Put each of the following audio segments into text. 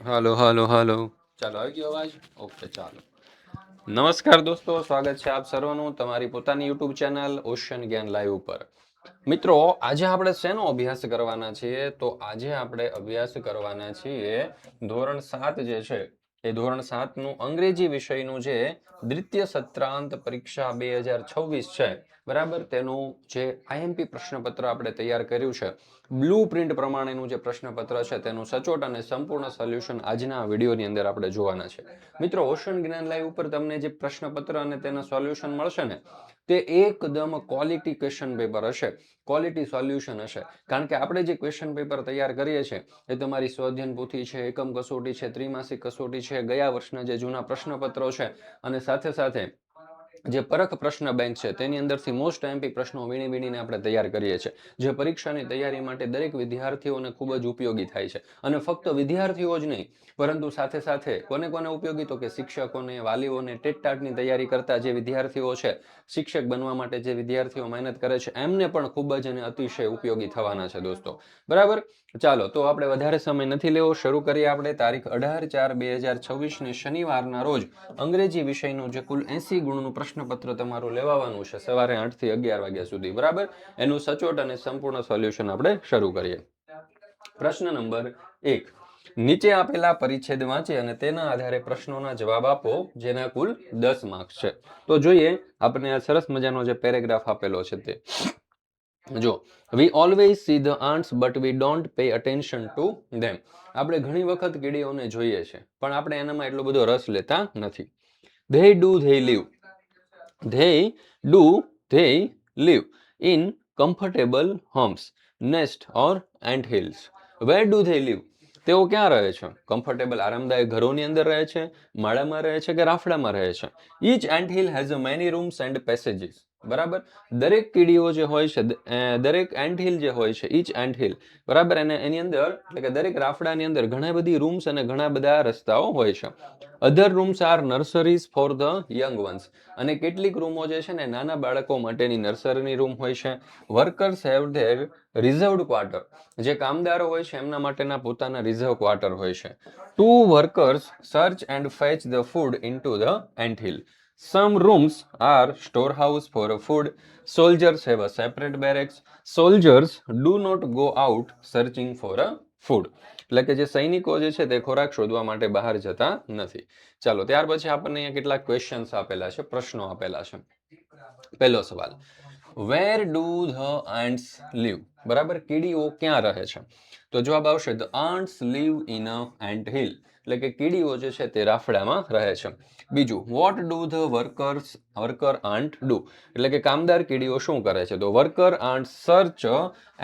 હાલો હાલો હાલો ચાલો આવી ગયો અવાજ? ઓકે ચાલો. નમસ્કાર દોસ્તો, સ્વાગત છે આપ સર્વનું તમારી પોતાની યુટ્યુબ ચેનલ ઓશન જ્ઞાન લાઈવ ઉપર. મિત્રો, આજે આપણે શેનો અભ્યાસ કરવાના છીએ? તો આજે આપણે અભ્યાસ કરવાના છીએ ધોરણ 7 જે છે એ ધોરણ 7 નું અંગ્રેજી વિષયનું જે દ્વિતીય સત્રાંત પરીક્ષા 2026 છે, બરાબર, તેનું જે આઈએમપી પ્રશ્નપત્ર આપણે તૈયાર કર્યું છે, બ્લુ પ્રિન્ટ પ્રમાણેનું જે પ્રશ્નપત્ર છે તેનું સચોટ અને સંપૂર્ણ સોલ્યુશન આજના વિડીયોની અંદર આપણે જોવાના છે. મિત્રો, ઓશન જ્ઞાન લાઈવ ઉપર તમને જે પ્રશ્નપત્ર અને તેના સોલ્યુશન મળશે ને, તે એકદમ ક્વોલિટી ક્વેશ્ચન પેપર હશે, ક્વોલિટી સોલ્યુશન હશે. કારણ કે આપણે જે ક્વેશ્ચન પેપર તૈયાર કરીએ છીએ એ તમારી સ્વાધ્યાયન પોથી છે, એકમ કસોટી છે, ત્રિમાસિક કસોટી છે, ગયા વર્ષના જે જૂના પ્રશ્નપત્રો છે, અને સાથે સાથે જે પરખ પ્રશ્ન બેંક છે તેની અંદરથી મોસ્ટ આઈએમપી પ્રશ્નો વીણીને આપણે તૈયાર કરીએ છીએ, જે પરીક્ષાની તૈયારી માટે દરેક વિદ્યાર્થીઓને ખૂબ જ ઉપયોગી થાય છે. અને ફક્ત વિદ્યાર્થીઓ જ નહીં, પરંતુ સાથે સાથે કોને ઉપયોગી, તો કે શિક્ષકોને, વાલીઓને, ટેટટાટની તૈયારી કરતા જે વિદ્યાર્થીઓ છે, શિક્ષક બનવા માટે જે વિદ્યાર્થીઓ મહેનત કરે છે, એમને પણ ખૂબ જ અને અતિશય ઉપયોગી થવાના છે દોસ્તો. બરાબર, ચાલો તો આપણે વધારે સમય નથી લેવો, શરૂ કરીએ. આપણે તારીખ 18/4/2026 ને શનિવારના રોજ અંગ્રેજી વિષયનું જે કુલ 80 ગુણનું પ્રશ્નપત્ર તમારું લેવાનું છે, સવારે 8 થી 11 વાગ્યા સુધી. બરાબર, એનું સચોટ અને સંપૂર્ણ સોલ્યુશન આપણે શરૂ કરીએ. પ્રશ્ન નંબર 1. નીચે આપેલા પરિચ્છેદ વાંચી અને તેના આધારે પ્રશ્નોના જવાબ આપો, જેના કુલ 10 માર્ક્સ છે. તો જોઈએ આપણે આ સરસ મજાનો જે પેરેગ્રાફ આપેલો છે તે જો. વી always see the aunts but we don't pay attention to them. આપણે ઘણી વખત કીડીઓને જોઈએ છે, પણ આપણે એનામાં એટલો બધો રસ લેતા નથી. They do they live. They do they live in comfortable homes, nest or ant hills. Where do they live. તેઓ ક્યાં રહે છે? કમ્ફર્ટેબલ આરામદાયક ઘરોની અંદર રહે છે, માળામાં રહે છે કે રાફડામાં રહે છે? Each ant hill has a many rooms and passages. બરાબર, દરેક કીડીઓ જે હોય છે, દરેક એન્ટ હિલ જે હોય છે, ઈચ એન્ટ હિલ, બરાબર, અને એની અંદર એટલે કે દરેક રાફડાની અંદર ઘણા બધી રૂમ્સ અને ઘણા બધા રસ્તાઓ હોય છે. Other rooms are nurseries for the young ones. અને કેટલીક રૂમો જે છે ને નાના બાળકો માટેની નર્સરીની રૂમ હોય છે. Workers have there reserved quarter. જે કામદારો હોય છે એમના માટેના પોતાના રિઝર્વ ક્વાર્ટર હોય છે. Two workers search and fetch the food into the ant hill. Some rooms are storehouse for food. Soldiers have a separate barracks. Soldiers do not go out searching for a food. એટલે કે જે સૈનિકો જે છે તે ખોરાક શોધવા માટે બહાર જતા નથી. ચાલો, ત્યાર પછી આપણને અહીંયા કેટલાક ક્વેશ્ચન્સ આપેલા છે, પ્રશ્નો આપેલા છે. પહેલો સવાલ, where do the ants live. બરાબર, કીડીઓ ક્યાં રહે છે? તો જવાબ આવશે the ants live in a ant hill. એટલે કે કીડીઓ જે છે તે રાફડામાં રહે છે. બીજું, what do the worker ant do. એટલે કે કામદાર કીડીઓ શું કરે છે? તો worker ant search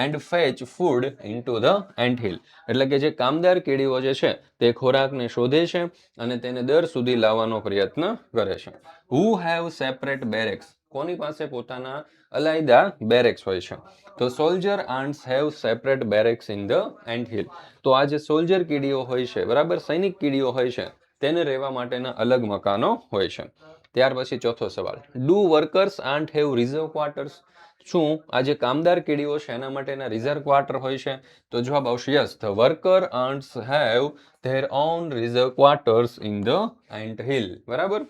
and fetch food into the ant hill. એટલે કે જે કામદાર કીડીઓ જે છે તે ખોરાકને શોધે છે અને તેને દર સુધી લાવવાનો પ્રયત્ન કરે છે. હુ હેવ સેપરેટ બેરેક્સ. કોની પાસે પોતાના અલાયદા બેરેક્સ હોય છે? તો soldier aunts have separate બેરેક્સ in the ant hill. તો આ જે સોલ્જર કીડીઓ હોય છે, બરાબર, સૈનિક કીડીઓ હોય છે, તેને રહેવા માટેના અલગ મકાનો હોય છે. ત્યાર પછી ચોથો સવાલ, do workers ant have reserve quarters. શું આ જે કામદાર કીડીઓ છે એના માટેના રિઝર્વ ક્વાર્ટર હોય છે? તો જવાબ આવશે yes, the worker aunts have there on reserve quarters in the ant hill. બરાબર.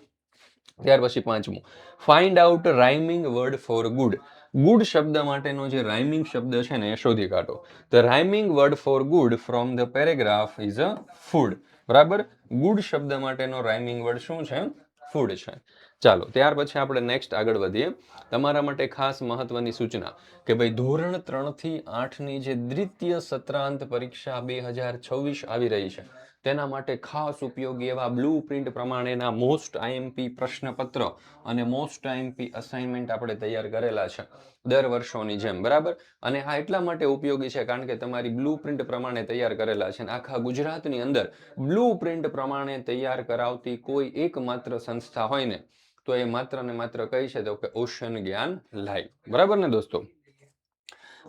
ત્યાર પછી પાંચમું, find out rhyming word for good. Good શબ્દ માટેનો જે રાઇમિંગ શબ્દ છે ને એ શોધી કાઢો. The rhyming word for good from the paragraph is a food. બરાબર, ગુડ શબ્દ માટેનો રાઇમિંગ વર્ડ શું છે? ફૂડ છે. ચાલો, ત્યાર પછી આપણે નેક્સ્ટ આગળ વધીએ. તમારા માટે ખાસ મહત્વની સૂચના કે ભાઈ ધોરણ 3 થી 8 ની જે દ્વિતીય સત્રાંત પરીક્ષા 2026 આવી રહી છે, તેના માટે ખાસ ઉપયોગી એવા બ્લુ પ્રિન્ટ પ્રમાણેના મોસ્ટ આઈએમપી પ્રશ્નપત્ર અને મોસ્ટ આઈએમપી અસાઇનમેન્ટ આપણે તૈયાર કરેલા છે દર વર્ષોની જેમ. બરાબર, અને આ એટલા માટે ઉપયોગી છે કારણ કે તમારી બ્લુ પ્રિન્ટ પ્રમાણે તૈયાર કરેલા છે અને આખા ગુજરાતની અંદર બ્લુ પ્રિન્ટ પ્રમાણે તૈયાર કરાવતી કોઈ એકમાત્ર સંસ્થા હોય ને તો એ માત્ર ને માત્ર કઈ છે? તો કે ઓશન જ્ઞાન લાઈવ. બરાબર ને દોસ્તો?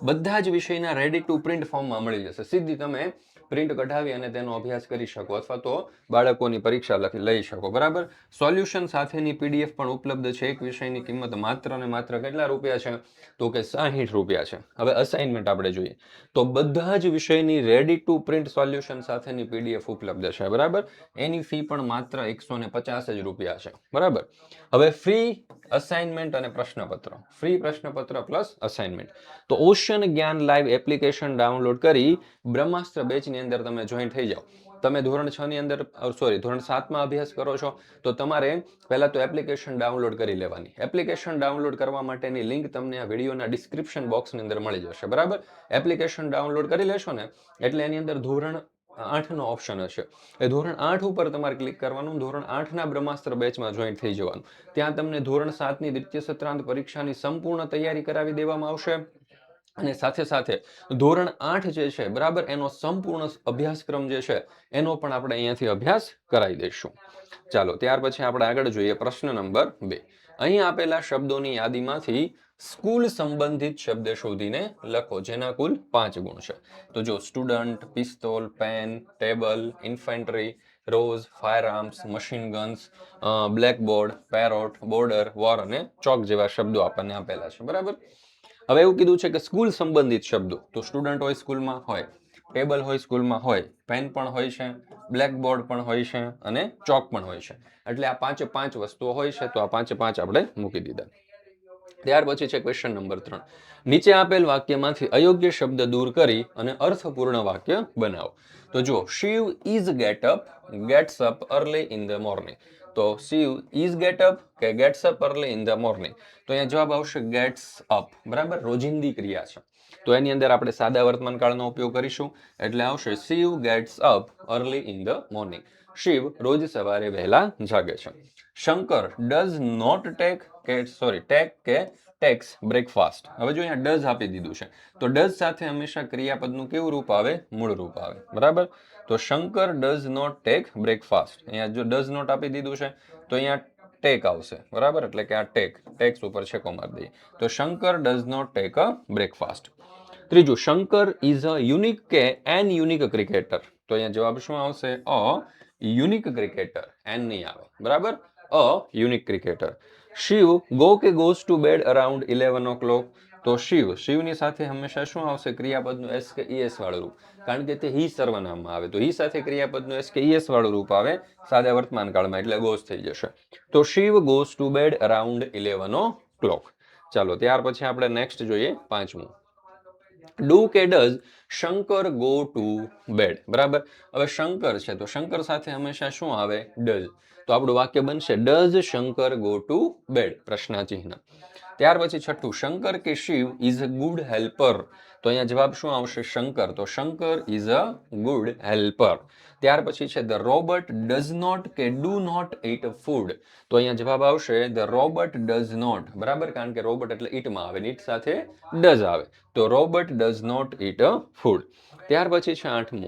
બધા જ વિષયના રેડી ટુ પ્રિન્ટ ફોર્મમાં મળી જશે. સીધી તમે પ્રિન્ટ કઢાવી અને તેનો અભ્યાસ કરી શકો અથવા તો બાળકોની પરીક્ષા લઈ શકો. બરાબર. સોલ્યુશન સાથેની PDF પણ ઉપલબ્ધ છે. એક વિષયની કિંમત માત્ર ને માત્ર કેટલા રૂપિયા છે? તો કે 60 રૂપિયા છે. હવે અસાઇનમેન્ટ આપણે જોઈએ તો બધા જ વિષયની રેડી ટુ પ્રિન્ટ સોલ્યુશન સાથેની PDF ઉપલબ્ધ છે. બરાબર. એની ફી પણ માત્ર 150 જ રૂપિયા છે. બરાબર. હવે ફ્રી અસાઇનમેન્ટ અને પ્રશ્નપત્ર, ફ્રી પ્રશ્નપત્ર પ્લસ અસાઇનમેન્ટ. તો ઓશન જ્ઞાન લાઈવ એપ્લિકેશન ડાઉનલોડ કરી બ્રહ્માસ્ત્ર બેચની અંદર તમે જોઈન થઈ જાઓ. તમે ધોરણ 6 ની અંદર ધોરણ 7 માં અભ્યાસ કરો છો તો તમારે પહેલા તો એપ્લિકેશન ડાઉનલોડ કરી લેવાની. એપ્લિકેશન ડાઉનલોડ કરવા માટેની લિંક તમને આ વિડીયોના ડિસ્ક્રિપ્શન બોક્સની અંદર મળી જશે. બરાબર. એપ્લિકેશન ડાઉનલોડ કરી લેશો ને એટલે એની અંદર ધોરણ 8 નો ઓપ્શન હશે. એ ધોરણ 8 ઉપર તમારે ક્લિક કરવાનું. ધોરણ 8 ના બ્રહ્માસ્ત્ર બેચમાં જોઈન થઈ જવાનું. ત્યાં તમને ધોરણ 7 ની દ્વિતીય સત્રાંત પરીક્ષાની સંપૂર્ણ તૈયારી કરાવી દેવામાં આવશે અને સાથે સાથે ધોરણ 8 જે છે બરાબર એનો સંપૂર્ણ અભ્યાસક્રમ જે છે એનો પણ આપણે અહીંયાથી અભ્યાસ કરાવી દઈશું. ચાલો ત્યાર પછી આપણે આગળ જોઈએ પ્રશ્ન નંબર 2. અહીં આપેલા શબ્દોની યાદીમાંથી સ્કૂલ સંબંધિત શબ્દ શોધીને લખો જેના કુલ 5 ગુણ છે. તો જો student, pistol, pen, table, infantry, rose, fire arms, machine guns, blackboard, parrot, border, war અને ચોક જેવા શબ્દો આપણને આપેલા છે. બરાબર. હવે એવું કીધું છે કે સ્કૂલ સંબંધિત શબ્દો તો સ્ટુડન્ટ હોય સ્કૂલમાં હોય, ટેબલ હોય સ્કૂલમાં હોય, પેન પણ હોય છે, બ્લેકબોર્ડ પણ હોય છે અને ચોક પણ હોય છે. એટલે આ 5 વસ્તુઓ હોય છે તો આ 5 આપણે મૂકી દીધા. ત્યાર પછી છે ક્વેશ્ચન નંબર 3. નીચે આપેલ વાક્યમાંથી અયોગ્ય શબ્દ દૂર કરી અને અર્થપૂર્ણ વાક્ય બનાવો. તો જો Shiv is gets up early in the morning. તો શિવ ઇઝ કે gets up early in the morning. તો અહીંયા જવાબ આવશે ગેટ્સ અપ. બરાબર. રોજિંદી ક્રિયા છે તો એની અંદર આપણે સાદા વર્તમાન કાળનો ઉપયોગ કરીશું એટલે આવશે Shiv gets up early in the morning. Shiv રોજ સવારે વહેલા જાગે છે. Shankar does not takes breakfast. હવે જો અહીંયા ડઝ આપી દીધું છે તો ડઝ સાથે હંમેશા ક્રિયાપદનું કેવું રૂપ આવે? મૂળ રૂપ આવે. બરાબર. તો Shankar does not take breakfast. અહીંયા જો ડઝ નોટ આપી દીધું છે તો અહીંયા ટેક આવશે. બરાબર. એટલે કે આ ટેક્સ ઉપર છેકો મારી દઈએ તો Shankar does not take a breakfast. ત્રીજું શંકર ઇઝ અ યુનિક કે એન યુનિક ક્રિકેટર. તો અહીંયા જવાબ શું આવશે? અ યુનિક ક્રિકેટર. એન નહીં આવે. બરાબર. A unique cricketer. Shiv goes to bed around 11 o'clock. તો શિવની સાથે હંમેશા શું આવશે? ક્રિયાપદનું એસ કે ઈએસ વાળું રૂપ. કારણ કે તે હી સર્વનામમાં આવે તો હી સાથે ક્રિયાપદનું એસ કે ઈએસ વાળું રૂપ આવે સાદા વર્તમાન કાળમાં એટલે ગોઝ થઈ જશે. તો Shiv goes to bed around 11 o'clock. ચાલો ત્યાર પછી આપણે નેક્સ્ટ જોઈએ 5મું. ડુ કે does Shankar go to bed. બરાબર. હવે શંકર છે તો શંકર સાથે હંમેશા શું આવે? ડઝ. તો આપણું વાક્ય બનશે does Shankar go to bed પ્રશ્નાચિહ્ન. ત્યાર પછી છઠ્ઠું શંકર કે Shiv is a good helper. તો અહીંયા જવાબ શું આવશે? શંકર. તો Shankar is a good helper. ત્યાર પછી છે ધ રોબોટ ડઝ નોટ કે ડુ નોટ ઈટ ફૂડ. તો અહીંયા જવાબ આવશે ધ રોબોટ ડઝ નોટ. બરાબર. કારણ કે રોબોટ એટલે ઈટમાં આવે ઈટ સાથે ડઝ આવે તો robot does not eat a food. ત્યાર પછી છે 8મું.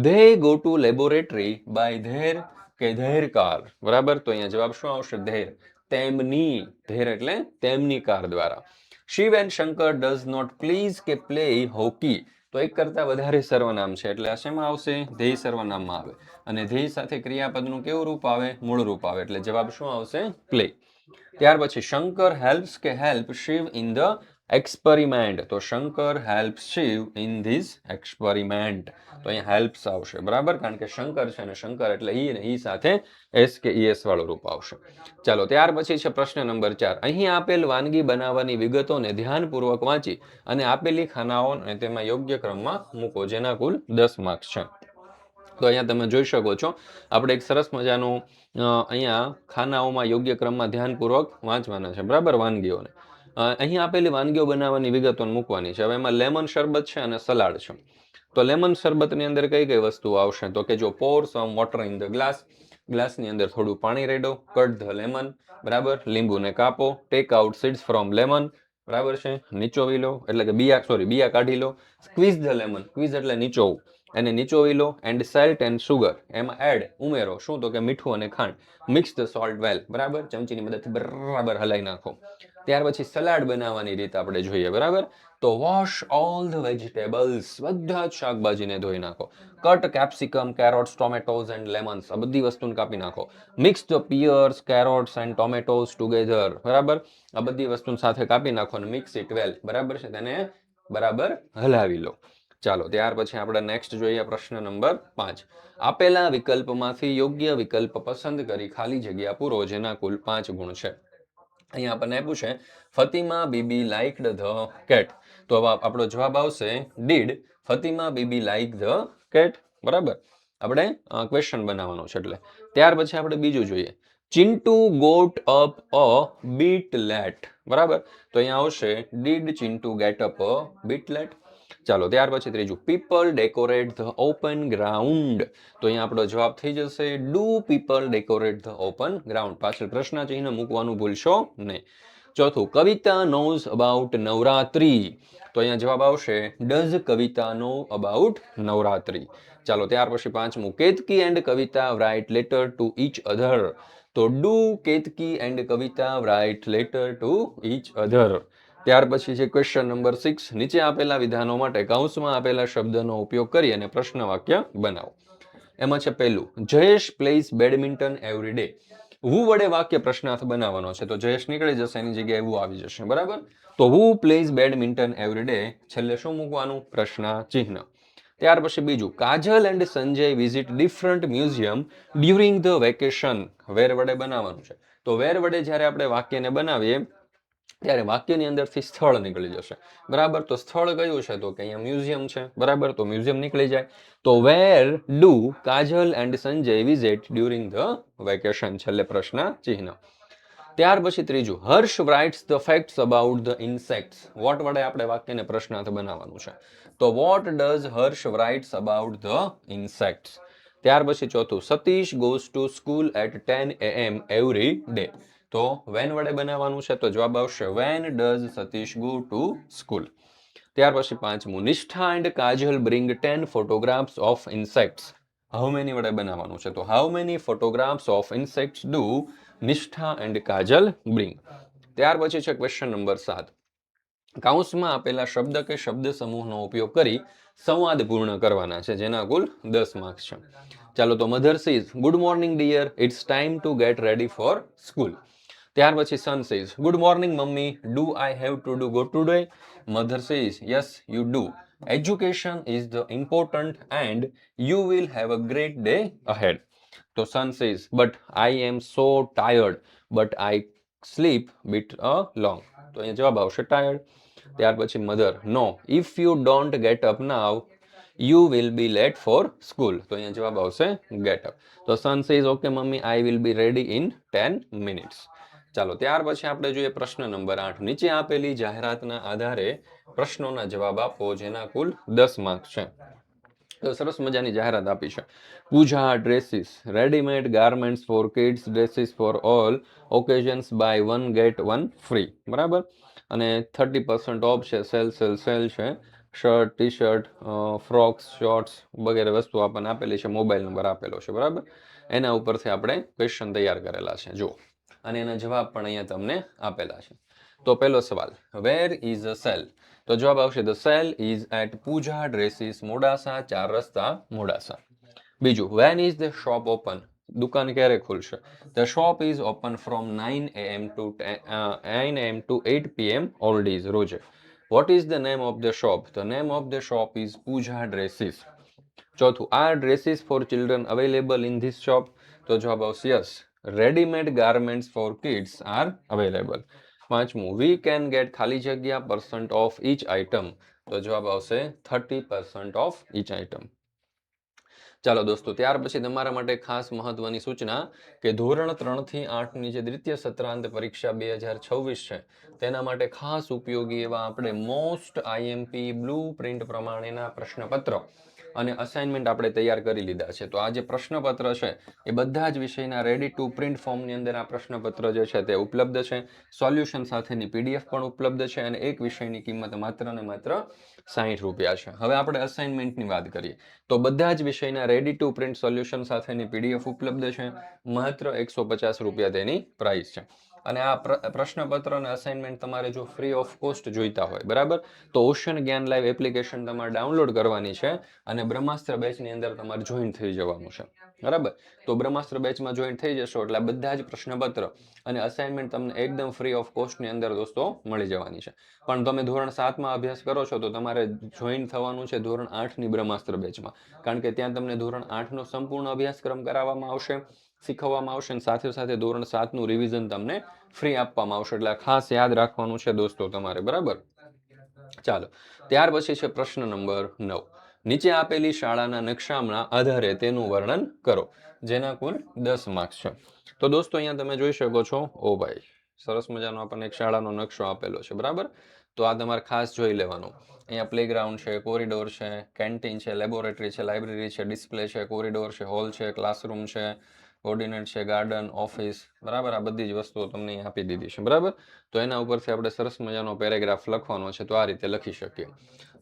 They go to laboratory by their car. બરાબર. તો અહીંયા જવાબ શું આવશે? ધેર. તેમની. ધેર એટલે તેમની કાર દ્વારા. Shiv and Shankar does not please કે પ્લે હોકી. તો એક કરતા વધારે સર્વનામ છે એટલે આ શેમાં આવશે? ધ્યેય સર્વનામમાં આવે અને ધ્યેય સાથે ક્રિયાપદનું કેવું રૂપ આવે? મૂળ રૂપ આવે એટલે જવાબ શું આવશે? પ્લે. ત્યાર પછી Shankar help Shiv in the experiment. તો Shankar help Shiv in this experiment. તો અહીંયા હેલ્પ્સ આવશે. બરાબર. કારણ કે શંકર છે અને શંકર એટલે ઈ અને ઈ સાથે એસ કે ઈએસ વાળું રૂપ આવશે. ચાલો ત્યાર પછી છે પ્રશ્ન નંબર 4. અહીં આપેલ વાનગી બનાવવાની વિગતોને ધ્યાનપૂર્વક વાંચી અને આપેલી ખાનાઓ અને તેમાં યોગ્ય ક્રમમાં મૂકો જેના કુલ 10 માર્ક્સ છે. તો અહીંયા તમે જોઈ શકો છો આપણે એક સરસ મજાનું અહીંયા ખાનાઓમાં યોગ્ય ક્રમમાં ધ્યાનપૂર્વક વાંચવાના છે. બરાબર. વાનગીઓને અહીં આપેલી વાનગીઓ બનાવવાની વિગતો મૂકવાની છે. હવે એમાં લેમન શરબત છે અને સલાડ છે. તો લેમન શરબતની અંદર કઈ કઈ વસ્તુઓ આવશે? તો કે જો પોર સમ વોટર ઇન ધ ગ્લાસની અંદર થોડું પાણી રેડો, કટ ધ લેમન. બરાબર. લીંબુને કાપો, take out seeds from lemon. બરાબર છે. નીચોવી લો એટલે કે બીયા કાઢી લો. Squeeze the lemon. સ્ક્વીઝ એટલે નીચોવું. એને નીચોવી લો. And salt and sugar. એમાં એડ ઉમેરો શું? તો કે મીઠું અને ખાંડ. Mix the salt well. બરાબર. ચમચીની મદદથી બરાબર હલાઈ નાખો. ત્યાર પછી સલાડ બનાવવાની રીત આપણે જોઈએ, બરાબર? તો વોશ ઓલ ધ વેજીટેબલ્સ, બધા જ શાકભાજીને ધોઈ નાખો. Cut capsicum, carrots, tomatoes and lemons, આ બધી વસ્તુને કાપી નાખો. Mix the pears, carrots and tomatoes together, બરાબર? આ બધી વસ્તુને સાથે કાપી નાખો અને મિક્સ ઇટ વેલ, બરાબર છે? તેને બરાબર હલાવી લો. ચાલો, ત્યાર પછી આપણે નેક્સ્ટ જોઈએ પ્રશ્ન નંબર 5. આપેલા વિકલ્પમાંથી યોગ્ય વિકલ્પ પસંદ કરી ખાલી જગ્યા પૂરો, જેના કુલ 5 ગુણ છે. અહીંયા આપણને આપ્યું છે Fatima Bibi liked the cat. તો આપણો જવાબ આવશે did Fatima Bibi like the cat, બરાબર? આપણે ક્વેશ્ચન બનાવવાનો છે એટલે. ત્યાર પછી આપણે બીજું જોઈએ. Chintu got up a bit late, બરાબર? તો અહીંયા આવશે did Chintu get up a bit late. ચાલો, ત્યાર પછી ત્રીજું. People decorate the open ground. તો અહીંયા આપણો જવાબ થઈ જશે do people decorate the open ground. પાછળ પ્રશ્ન ચિહ્ન મૂકવાનું ભૂલશો નહીં. ચોથું. Kavita knows about Navratri. તો અહીંયા જવાબ આવશે does Kavita know about Navratri. ચાલો, ત્યાર પછી પાંચમું. Ketaki and Kavita write letter to each other. તો do Ketki and Kavita write letter to each other. ત્યાર પછી છે ક્વેશ્ચન નંબર 6. નીચે આપેલા વિધાનો માટે કૌંસમાં આપેલા શબ્દનો ઉપયોગ કરી અને પ્રશ્ન વાક્ય બનાવો. એમાં છે પહેલું. Jayesh plays badminton every day. Who વડે વાક્ય પ્રશ્નાર્થ બનાવવાનો છે. તો જયેશ નીકળી જશે, એની જગ્યાએ હુ આવી જશે, બરાબર? તો who plays badminton every day, છેલ્લે શું મૂકવાનું? પ્રશ્ન ચિહ્ન. ત્યાર પછી બીજું. Kajal and Sanjay visit different museum during the vacation. Where વડે બનાવવાનું છે. તો વેર વડે જ્યારે આપણે વાક્યને બનાવીએ ત્યારે વાક્યની અંદરથી સ્થળ નીકળી જશે, બરાબર? તો સ્થળ કયું છે? તો કે અહીંયા મ્યુઝિયમ છે, બરાબર? તો મ્યુઝિયમ નીકળી જાય. તો where do Kajal and Sanjay visit during the vacation, છેલ્લે પ્રશ્ન ચિહ્ન. ત્યાર પછી ત્રીજું. Harsh writes the facts about the insects. What વડે આપણે વાક્યને પ્રશ્નાર્થ બનાવવાનું છે. તો what does Harsh writes about the insects. ત્યાર પછી ચોથું. Satish goes to school at 10 AM every day. તો વેન વડે બનાવવાનું છે. તો જવાબ આવશે when does Satish go to school. ત્યાર પછી પાંચમું. નિષ્ઠા and Kajal bring 10 photographs of insects. How many વડે બનાવવાનું છે. તો how many photographs of insects do નિષ્ઠા એન્ડ કાજલ બ્રિંગ. ત્યાર પછી છે ક્વેશ્ચન નંબર 7. કૌંસમાં આપેલા શબ્દ કે શબ્દ સમૂહનો ઉપયોગ કરી સંવાદ પૂર્ણ કરવાના છે, જેના કુલ 10 માર્ક્સ છે. ચાલો, તો mother says good morning dear, it's time to get ready for school. ત્યાર પછી son says good morning mummy, do I have to do go today? Mother says yes you do. Education is the important and you will have a great day ahead. તો son says but I am so tired, but I sleep bit a long. તો અહીંયા જવાબ આવશે tired. ત્યાર પછી mother no, if you don't get up now you will be late for school. તો અહીંયા જવાબ આવશે ગેટ અપ. તો son says okay mummy, I will be ready in 10 minutes. ચાલો, ત્યાર પછી આપણે જોઈએ પ્રશ્ન નંબર 8. નીચે આપેલી જાહેરાતના આધારે પ્રશ્નોના જવાબ આપો, જેના કુલ 10 માર્ક્સ છે. તો સરસ મજાની જાહેરાત આપી છે. Pooja dresses, readymade garments for kids, dresses for all occasions, buy 1 get 1 free, બરાબર? અને 30% ઓફ છે, સેલ સેલ સેલ છે. Shirt, T shirt, frocks, shorts વગેરે વસ્તુ આપણને આપેલી છે. મોબાઈલ નંબર આપેલો છે, બરાબર? એના ઉપરથી આપણે ક્વેશ્ચન તૈયાર કરેલા છે, જો. અને એના જવાબ પણ અહીંયા તમને આપેલા છે. તો પહેલો સવાલ. Where is a sale? તો જવાબ આવશે the sale is at Pooja dresses, Modasa, 4 રસ્તા, મોડાસા. બીજું. When is the shop open? દુકાન ક્યારે ખુલશે? The shop is open from 9 AM to 8 PM all days, રોજે. What is the name of the shop? The name of the shop is Pooja dresses. ચોથું. Are dresses for children available in this shop? તો જવાબ આવશે yes, readymade garments for kids are available. પાંચમું. We can get ખાલી જગ્યા % of inch item? તો જવાબ આવશે 30% ઓફ ઈચ આઇટમ. ચાલો દોસ્તો, ત્યાર પછી તમારા માટે ખાસ મહત્વની સૂચના કે ધોરણ 3 થી 8 ની જે દ્વિતીય સત્રાંત પરીક્ષા 2026 છે, તેના માટે ખાસ ઉપયોગી એવા આપણે મોસ્ટ આઈએમપી બ્લુ પ્રિન્ટ પ્રમાણેના પ્રશ્નપત્ર અને અસાઇનમેન્ટ આપણે તૈયાર કરી લીધા છે. તો આ જે પ્રશ્નપત્ર છે એ બધા જ વિષયના રેડી ટુ પ્રિન્ટ ફોર્મની અંદર આ પ્રશ્નપત્ર જે છે તે ઉપલબ્ધ છે. સોલ્યુશન સાથેની PDF પણ ઉપલબ્ધ છે અને એક વિષયની કિંમત માત્ર ને માત્ર 60 રૂપિયા છે. હવે આપણે અસાઇનમેન્ટની વાત કરીએ તો બધા જ વિષયના રેડી ટુ પ્રિન્ટ સોલ્યુશન સાથેની PDF ઉપલબ્ધ છે. માત્ર 150 રૂપિયા તેની પ્રાઇસ છે. અને આ પ્રશ્નપત્ર અને અસાઇનમેન્ટ તમારે જો ફ્રી ઓફ કોસ્ટ જોઈતા હોય, બરાબર, તો ઓશન જ્ઞાન લાઈવ એપ્લિકેશન તમારે ડાઉનલોડ કરવાની છે અને બ્રહ્માસ્ત્ર બેચની અંદર તમારે જોઈન થઈ જવાનું છે, બરાબર. તો બ્રહ્માસ્ત્ર બેચમાં જોઈન થઈ જશો એટલે બધા જ પ્રશ્નપત્ર અને અસાઇનમેન્ટ તમને એકદમ ફ્રી ઓફ કોસ્ટની અંદર દોસ્તો મળી જવાની છે. પણ તમે ધોરણ 7માં અભ્યાસ કરો છો તો તમારે જોઈન થવાનું છે ધોરણ 8ની બ્રહ્માસ્ત્ર બેચમાં, કારણ કે ત્યાં તમને ધોરણ 8નો સંપૂર્ણ અભ્યાસક્રમ કરાવવામાં આવશે, શીખવવામાં આવશે અને સાથે સાથે ધોરણ 7નું રિવિઝન તમને ફ્રી આપવામાં આવશે. એટલે ખાસ યાદ રાખવાનું છે દોસ્તો તમારે, બરાબર. ચાલો, ત્યાર પછી છે પ્રશ્ન નંબર 9. નીચે આપેલી શાળાના નકશાના આધારે તેનું વર્ણન કરો, જેના કુલ 10 માર્ક્સ છે. તો દોસ્તો અહીંયા તમે જોઈ શકો છો, ઓ ભાઈ સરસ મજાનો આપણને એક શાળાનો નકશો આપેલો છે, બરાબર. તો આ તમારે ખાસ જોઈ લેવાનું. અહીંયા પ્લેગ્રાઉન્ડ છે, કોરિડોર છે, કેન્ટીન છે, લેબોરેટરી છે, લાઇબ્રેરી છે, ડિસ્પ્લે છે, કોરિડોર છે, હોલ છે, ક્લાસરૂમ છે, કોર્ડિનેટ છે, ગાર્ડન, ઓફિસ, બરાબર. આ બધી જ વસ્તુઓ તમને અહીં આપી દીધી છે, બરાબર. તો એના ઉપરથી આપણે સરસ મજાનો પેરેગ્રાફ લખવાનો છે, તો આ રીતે લખી શકીએ.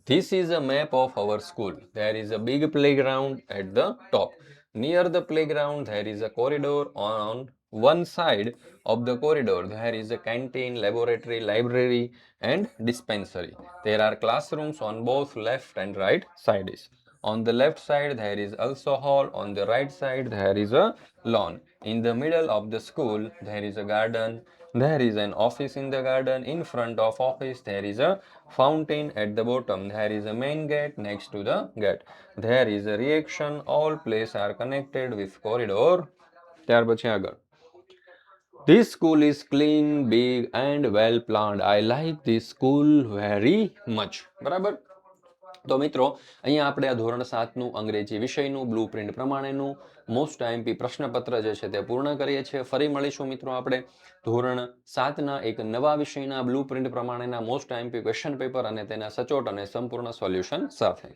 This is a map of our school. There is a big playground at the top. Near the playground, there is a corridor. On one side of the corridor, there is a canteen, laboratory, library, and dispensary. There are classrooms on both left and right sides. On the left side, there is also hall. On the right side, there is a lawn. In the middle of the school, there is a garden. There is an office in the garden. In front of office, there is a fountain. At the bottom, there is a main gate. Next to the gate, there is a reaction. All places are connected with corridor. ત્યાર પછી આગળ. This school is clean, big and well planned. I like this school very much. બરાબર. તો મિત્રો અહીંયા આપણે આ ધોરણ 7નું અંગ્રેજી વિષયનું બ્લુ પ્રિન્ટ પ્રમાણેનું મોસ્ટ આઈએમપી પ્રશ્નપત્ર જે છે તે પૂર્ણ કરીએ છીએ. ફરી મળીશું મિત્રો આપણે ધોરણ 7ના એક નવા વિષયના બ્લુ પ્રિન્ટ પ્રમાણેના મોસ્ટ આઈએમપી ક્વેશ્ચન પેપર અને તેના સચોટ અને સંપૂર્ણ સોલ્યુશન સાથે.